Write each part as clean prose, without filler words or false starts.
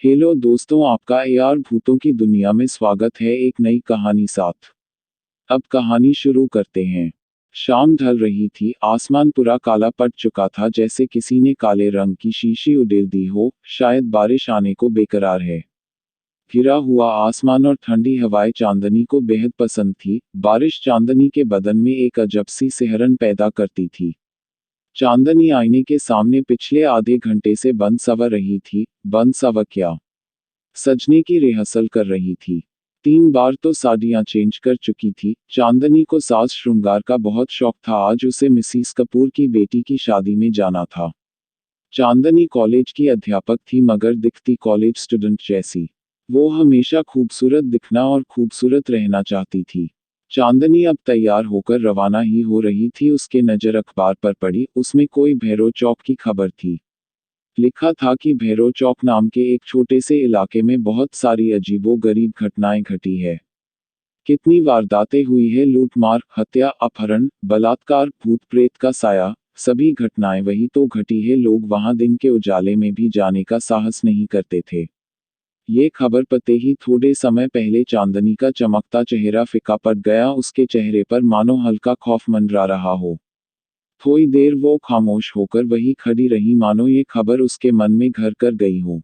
Hello दोस्तों, आपका AR भूतों की दुनिया में स्वागत है एक नई कहानी साथ। अब कहानी शुरू करते हैं। शाम ढल रही थी, आसमान पूरा काला पड़ चुका था, जैसे किसी ने काले रंग की शीशी उड़ेल दी हो। शायद बारिश आने को बेकरार है। घिरा हुआ आसमान और ठंडी हवाएं चांदनी को बेहद पसंद थी। बारिश चांदनी के बदन में एक अजब सी सिहरन पैदा करती थी। चांदनी आईने के सामने पिछले आधे घंटे से बंद सवर रही थी। बंद सवर क्या, सजने की रिहर्सल कर रही थी। 3 बार तो साड़ियां चेंज कर चुकी थी। चांदनी को साज श्रृंगार का बहुत शौक था। आज उसे मिसिस कपूर की बेटी की शादी में जाना था। चांदनी कॉलेज की अध्यापक थी, मगर दिखती कॉलेज स्टूडेंट जैसी। वो हमेशा खूबसूरत दिखना और खूबसूरत रहना चाहती थी। चांदनी अब तैयार होकर रवाना ही हो रही थी। उसके नजर अखबार पर पड़ी। उसमें कोई भैरो चौक की खबर थी। लिखा था कि भैरो चौक नाम के एक छोटे से इलाके में बहुत सारी अजीबो गरीब घटनाएं घटी है। कितनी वारदातें हुई है, लूटमार, हत्या, अपहरण, बलात्कार, भूत प्रेत का साया, सभी घटनाएं वही तो घटी है। लोग वहां दिन के उजाले में भी जाने का साहस नहीं करते थे। ये खबर पते ही थोड़े समय पहले चांदनी का चमकता चेहरा फीका पड़ गया। उसके चेहरे पर मानो हल्का खौफ मंडरा रहा हो। थोड़ी देर वो खामोश होकर वही खड़ी रही, मानो ये खबर उसके मन में घर कर गई हो।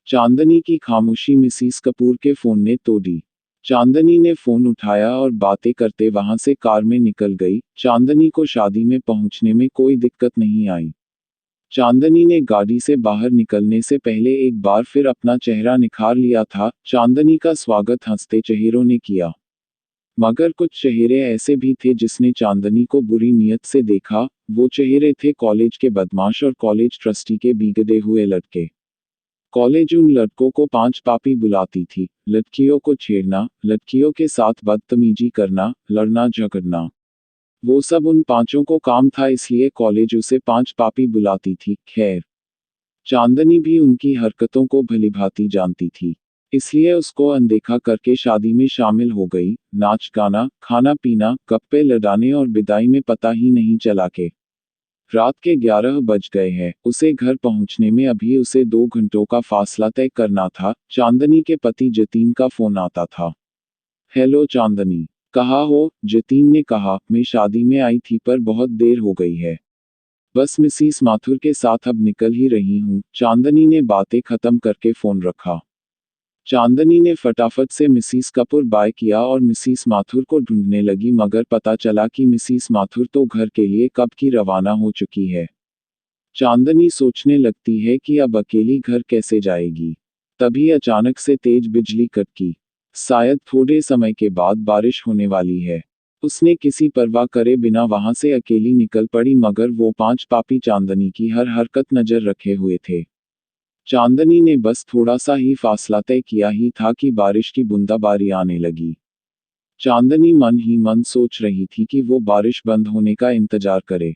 चांदनी की खामोशी मिसिस कपूर के फोन ने तोड़ी। चांदनी ने फोन उठाया और बातें करते वहां से कार में निकल गई। चांदनी को शादी में पहुंचने में कोई दिक्कत नहीं आई। चांदनी ने गाड़ी से बाहर निकलने से पहले एक बार फिर अपना चेहरा निखार लिया था। चांदनी का स्वागत हंसते चेहरों ने किया, मगर कुछ चेहरे ऐसे भी थे जिसने चांदनी को बुरी नीयत से देखा। वो चेहरे थे कॉलेज के बदमाश और कॉलेज ट्रस्टी के बिगड़े हुए लड़के। कॉलेज उन लड़कों को 5 पापी बुलाती थी। लड़कियों को छेड़ना, लड़कियों के साथ बदतमीजी करना, लड़ना झगड़ना, वो सब उन पांचों को काम था, इसलिए कॉलेज उसे 5 पापी बुलाती थी। खैर, चांदनी भी उनकी हरकतों को भलीभांति जानती थी, इसलिए उसको अनदेखा करके शादी में शामिल हो गई। नाच गाना, खाना पीना, गप्पे लड़ाने और विदाई में पता ही नहीं चला के रात के 11 बज गए हैं। उसे घर पहुंचने में अभी उसे 2 घंटों का फासला तय करना था। चांदनी के पति जतीन का फोन आता था। हेलो चांदनी, कहा हो? जतीन ने कहा, मैं शादी में आई थी पर बहुत देर हो गई है। बस मिसिस माथुर के साथ अब निकल ही रही हूँ। चांदनी ने बातें खत्म करके फोन रखा। चांदनी ने फटाफट से मिसिस कपूर बाय किया और मिसिस माथुर को ढूंढने लगी, मगर पता चला कि मिसिस माथुर तो घर के लिए कब की रवाना हो चुकी है। चांदनी सोचने लगती है कि अब अकेली घर कैसे जाएगी। तभी अचानक से तेज बिजली कड़की। शायद थोड़े समय के बाद बारिश होने वाली है। उसने किसी परवाह करे बिना वहां से अकेली निकल पड़ी, मगर वो 5 पापी चांदनी की हर हरकत नजर रखे हुए थे। चांदनी ने बस थोड़ा सा ही फासला तय किया ही था कि बारिश की बूंदाबांदी आने लगी। चांदनी मन ही मन सोच रही थी कि वो बारिश बंद होने का इंतजार करे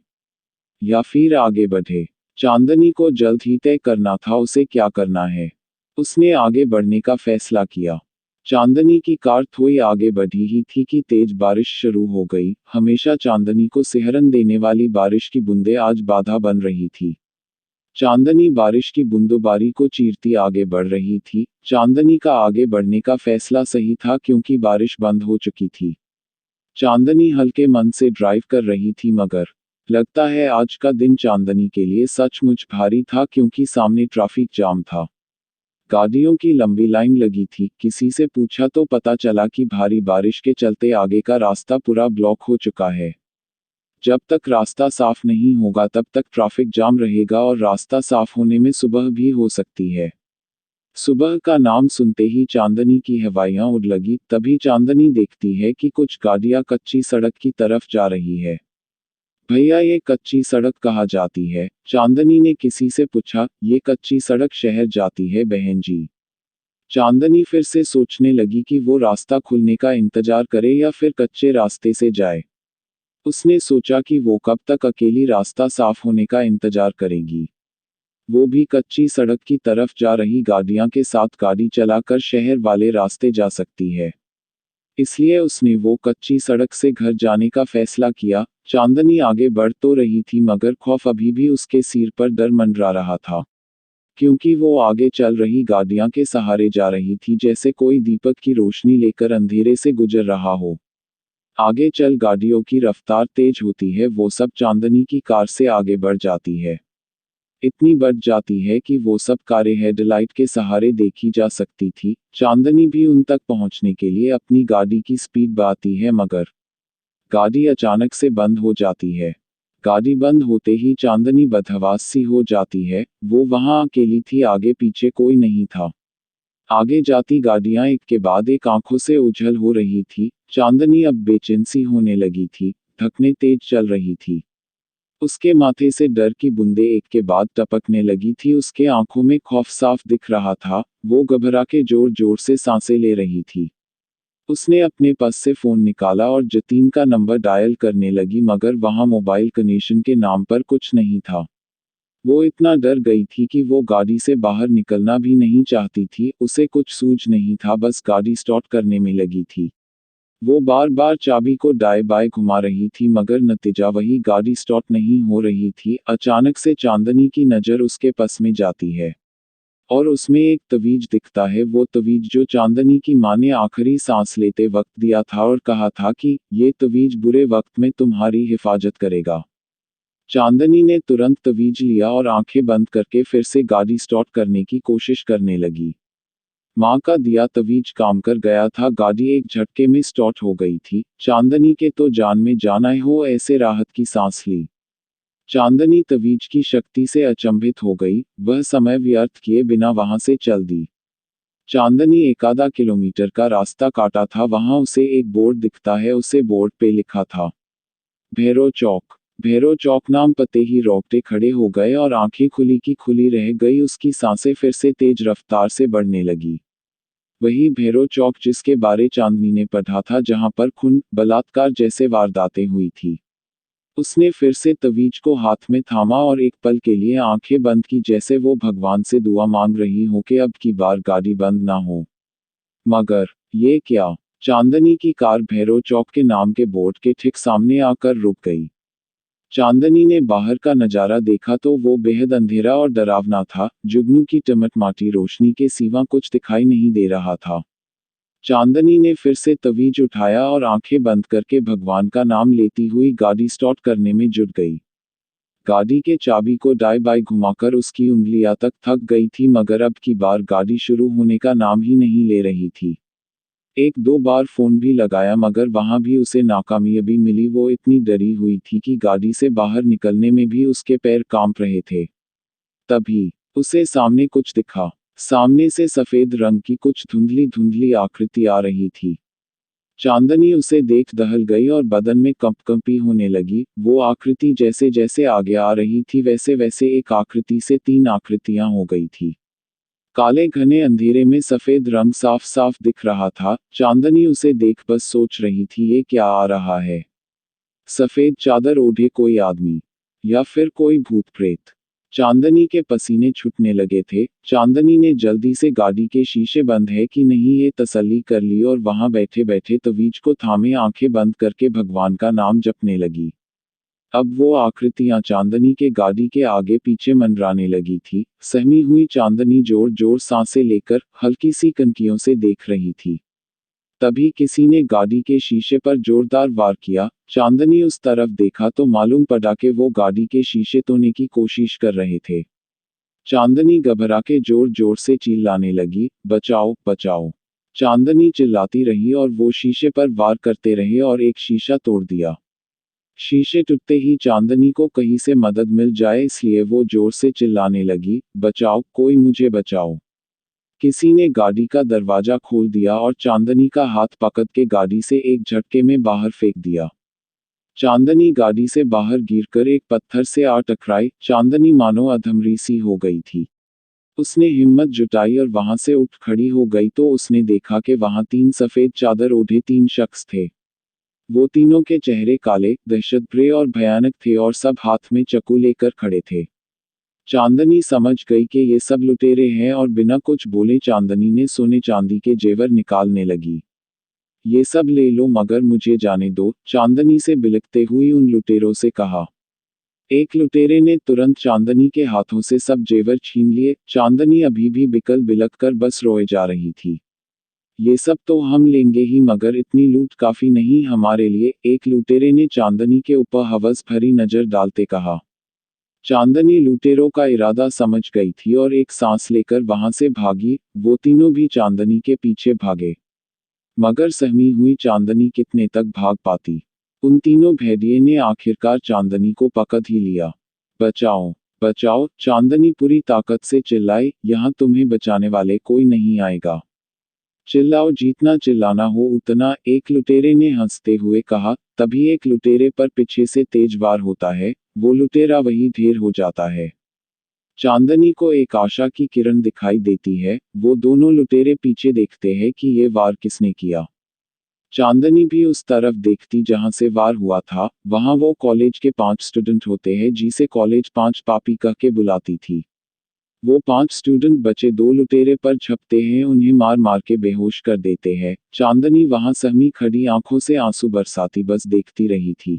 या फिर आगे बढ़े। चांदनी को जल्द ही तय करना था उसे क्या करना है। उसने आगे बढ़ने का फैसला किया। चांदनी की कार थोड़ी आगे बढ़ी ही थी कि तेज बारिश शुरू हो गई। हमेशा चांदनी को सिहरन देने वाली बारिश की बूंदें आज बाधा बन रही थी। चांदनी बारिश की बूंदोबारी को चीरती आगे बढ़ रही थी। चांदनी का आगे बढ़ने का फैसला सही था, क्योंकि बारिश बंद हो चुकी थी। चांदनी हल्के मन से ड्राइव कर रही थी, मगर लगता है आज का दिन चांदनी के लिए सचमुच भारी था, क्योंकि सामने ट्रैफिक जाम था। गाड़ियों की लंबी लाइन लगी थी। किसी से पूछा तो पता चला कि भारी बारिश के चलते आगे का रास्ता पूरा ब्लॉक हो चुका है। जब तक रास्ता साफ नहीं होगा तब तक ट्रैफिक जाम रहेगा, और रास्ता साफ होने में सुबह भी हो सकती है। सुबह का नाम सुनते ही चांदनी की हवाइयां उड़ लगी। तभी चांदनी देखती है कि कुछ गाड़ियां कच्ची सड़क की तरफ जा रही है। भैया, ये कच्ची सड़क कहाँ जाती है? चांदनी ने किसी से पूछा। ये कच्ची सड़क शहर जाती है बहन जी। चांदनी फिर से सोचने लगी कि वो रास्ता खुलने का इंतजार करे या फिर कच्चे रास्ते से जाए। उसने सोचा कि वो कब तक अकेली रास्ता साफ होने का इंतजार करेगी। वो भी कच्ची सड़क की तरफ जा रही गाड़ियां के साथ गाड़ी चलाकर शहर वाले रास्ते जा सकती है। इसलिए उसने वो कच्ची सड़क से घर जाने का फैसला किया। चांदनी आगे बढ़ तो रही थी, मगर खौफ अभी भी उसके सिर पर डर मंडरा रहा था। क्योंकि वो आगे चल रही गाड़ियां के सहारे जा रही थी जैसे कोई दीपक की रोशनी लेकर अंधेरे से गुजर रहा हो। आगे चल गाड़ियों की रफ्तार तेज होती है, वो सब चांदनी की कार से आगे बढ़ जाती है। इतनी बढ़ जाती है कि वो सब कारें हेडलाइट के सहारे देखी जा सकती थी। चांदनी भी उन तक पहुंचने के लिए अपनी गाड़ी की स्पीड बढ़ाती है, मगर गाड़ी अचानक से बंद हो जाती है। गाड़ी बंद होते ही चांदनी बदहवास सी हो जाती है। वो वहां अकेली थी, आगे पीछे कोई नहीं था। आगे जाती गाड़ियां एक के बाद एक आंखों से ओझल हो रही थी। चांदनी अब बेचैन सी होने लगी थी, धड़कनें तेज चल रही थी। उसके माथे से डर की बूंदें एक के बाद टपकने लगी थी, उसके आंखों में खौफ साफ दिख रहा था। वो घबरा के जोर जोर से सांसें ले रही थी। उसने अपने पर्स से फोन निकाला और जतीन का नंबर डायल करने लगी, मगर वहां मोबाइल कनेक्शन के नाम पर कुछ नहीं था। वो इतना डर गई थी कि वो गाड़ी से बाहर निकलना भी नहीं चाहती थी। उसे कुछ सूझ नहीं था, बस गाड़ी स्टार्ट करने में लगी थी। वो बार बार चाबी को दाएं बाएं घुमा रही थी, मगर नतीजा वही, गाड़ी स्टार्ट नहीं हो रही थी। अचानक से चांदनी की नज़र उसके पर्स में जाती है और उसमें एक तवीज दिखता है। वो तवीज जो चांदनी की माँ ने आखिरी सांस लेते वक्त दिया था और कहा था कि ये तवीज बुरे वक्त में तुम्हारी हिफाजत करेगा। चांदनी ने तुरंत तवीज लिया और आंखें बंद करके फिर से गाड़ी स्टार्ट करने की कोशिश करने लगी। माँ का दिया तवीज काम कर गया था, गाड़ी एक झटके में स्टार्ट हो गई थी। चांदनी के तो जान में जान आए हो ऐसे राहत की सांस ली। चांदनी तवीज की शक्ति से अचंभित हो गई, वह समय व्यर्थ किए बिना वहां से चल दी। चांदनी एक आधा किलोमीटर का रास्ता काटा था, वहां उसे एक बोर्ड दिखता है। उसे बोर्ड पे लिखा था भैरो चौक। भैरो चौक नाम पते ही रोंगटे खड़े हो गए और आंखें खुली की खुली रह गई। उसकी सांसें फिर से तेज रफ्तार से बढ़ने लगी। वही भैरो चौक जिसके बारे चांदनी ने पढ़ा था, जहां पर खून, बलात्कार जैसे वारदातें हुई थी। उसने फिर से तवीज को हाथ में थामा और एक पल के लिए आंखें बंद की, जैसे वो भगवान से दुआ मांग रही हो कि अब की बार गाड़ी बंद ना हो। मगर ये क्या? चांदनी की कार भैरो चौक के नाम के बोर्ड के ठीक सामने आकर रुक गई। चांदनी ने बाहर का नजारा देखा तो वो बेहद अंधेरा और डरावना था। जुगनू की टमटमाटी रोशनी के सिवा कुछ दिखाई नहीं दे रहा था। चांदनी ने फिर से तवीज उठाया और आंखें बंद करके भगवान का नाम लेती हुई गाड़ी स्टार्ट करने में जुट गई। गाड़ी के चाबी को दाएं बाएं घुमाकर उसकी उंगलियां तक थक गई थी, मगर अब की बार गाड़ी शुरू होने का नाम ही नहीं ले रही थी। एक दो बार फोन भी लगाया, मगर वहां भी उसे नाकामयाबी मिली। वो इतनी डरी हुई थी कि गाड़ी से बाहर निकलने में भी उसके पैर कांप रहे थे। तभी उसे सामने कुछ दिखा। सामने से सफेद रंग की कुछ धुंधली धुंधली आकृति आ रही थी। चांदनी उसे देख दहल गई और बदन में कंपकंपी होने लगी। वो आकृति जैसे जैसे आगे आ रही थी, वैसे वैसे एक आकृति से तीन आकृतियां हो गई थी। काले घने अंधेरे में सफेद रंग साफ साफ दिख रहा था। चांदनी उसे देख बस सोच रही थी, ये क्या आ रहा है? सफेद चादर ओढ़े कोई आदमी, या फिर कोई भूत प्रेत? चांदनी के पसीने छूटने लगे थे। चांदनी ने जल्दी से गाड़ी के शीशे बंद है कि नहीं ये तसल्ली कर ली और वहां बैठे बैठे तवीज को थामे आंखें बंद करके भगवान का नाम जपने लगी। अब वो आकृतियां चांदनी के गाड़ी के आगे पीछे मंडराने लगी थी। सहमी हुई चांदनी जोर जोर सांसें लेकर हल्की सी कनकियों से देख रही थी। तभी किसी ने गाड़ी के शीशे पर जोरदार वार किया। चांदनी उस तरफ देखा तो मालूम पड़ा कि वो गाड़ी के शीशे तोड़ने की कोशिश कर रहे थे। चांदनी घबरा के जोर जोर से चिल्लाने लगी, बचाओ बचाओ। चांदनी चिल्लाती रही और वो शीशे पर वार करते रहे और एक शीशा तोड़ दिया। शीशे टूटते ही चांदनी को कहीं से मदद मिल जाए इसलिए वो जोर से चिल्लाने लगी, बचाओ, कोई मुझे बचाओ। किसी ने गाड़ी का दरवाजा खोल दिया और चांदनी का हाथ पकड़ के गाड़ी से एक झटके में बाहर फेंक दिया। चांदनी गाड़ी से बाहर गिरकर एक पत्थर से आ टकराई। चांदनी मानो अधमरी सी हो गई थी। उसने हिम्मत जुटाई और वहां से उठ खड़ी हो गई तो उसने देखा कि वहां तीन सफेद चादर ओढ़े तीन शख्स थे। वो तीनों के चेहरे काले, दहशतभरे और भयानक थे और सब हाथ में चाकू लेकर खड़े थे। चांदनी समझ गई कि ये सब लुटेरे हैं और बिना कुछ बोले चांदनी ने सोने चांदी के जेवर निकालने लगी। ये सब ले लो मगर मुझे जाने दो, चांदनी से बिलखते हुई उन लुटेरों से कहा। एक लुटेरे ने तुरंत चांदनी के हाथों से सब जेवर छीन लिए। चांदनी अभी भी बिकल बिलक कर बस रोए जा रही थी। ये सब तो हम लेंगे ही, मगर इतनी लूट काफी नहीं हमारे लिए, एक लुटेरे ने चांदनी के ऊपर हवस भरी नजर डालते कहा। चांदनी लुटेरों का इरादा समझ गई थी और एक सांस लेकर वहां से भागी। वो तीनों भी चांदनी के पीछे भागे, मगर सहमी हुई चांदनी कितने तक भाग पाती। उन तीनों भेदिए ने आखिरकार चांदनी को पकड़ ही लिया। बचाओ, बचाओ, चांदनी पूरी ताकत से चिल्लाई, यहाँ तुम्हें बचाने वाले कोई नहीं आएगा। चिल्लाओ, जितना चिल्लाना हो उतना, एक लुटेरे ने हंसते हुए कहा। तभी एक लुटेरे पर पीछे से तेज वार होता है। वो लुटेरा वही ढेर हो जाता है। चांदनी को एक आशा की किरण दिखाई देती है। वो दोनों लुटेरे पीछे देखते हैं कि ये वार किसने किया। चांदनी भी उस तरफ देखती जहां से वार हुआ था। वहां वो कॉलेज के 5 स्टूडेंट होते हैं जिसे कॉलेज 5 पापी कह के बुलाती थी। वो 5 स्टूडेंट बचे 2 लुटेरे पर झपटे हैं, उन्हें मार मार के बेहोश कर देते हैं। चांदनी वहां सहमी खड़ी आंखों से आंसू बरसाती बस देखती रही थी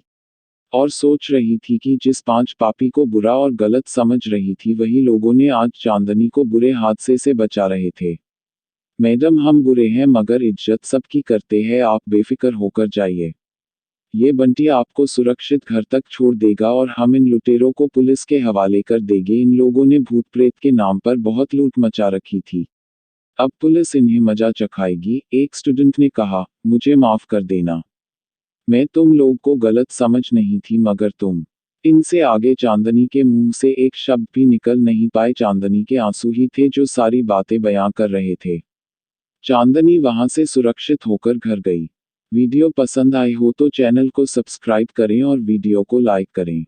और सोच रही थी कि जिस 5 पापी को बुरा और गलत समझ रही थी वही लोगों ने आज चांदनी को बुरे हादसे से बचा रहे थे। मैडम, हम बुरे हैं मगर इज्जत सबकी करते हैं, आप बेफिक्र होकर जाइए। ये बंटी आपको सुरक्षित घर तक छोड़ देगा और हम इन लुटेरों को पुलिस के हवाले कर देंगे। इन लोगों ने भूत प्रेत के नाम पर बहुत लूट मचा रखी थी। अब पुलिस इन्हें मजा चखाएगी। एक स्टूडेंट ने कहा, मुझे माफ कर देना, मैं तुम लोग को गलत समझ नहीं थी, मगर तुम। इनसे आगे चांदनी के मुंह से एक शब्द भी निकल नहीं पाए। चांदनी के आंसू ही थे जो सारी बातें बयां कर रहे थे। चांदनी वहां से सुरक्षित होकर घर गई। वीडियो पसंद आई हो तो चैनल को सब्सक्राइब करें और वीडियो को लाइक करें।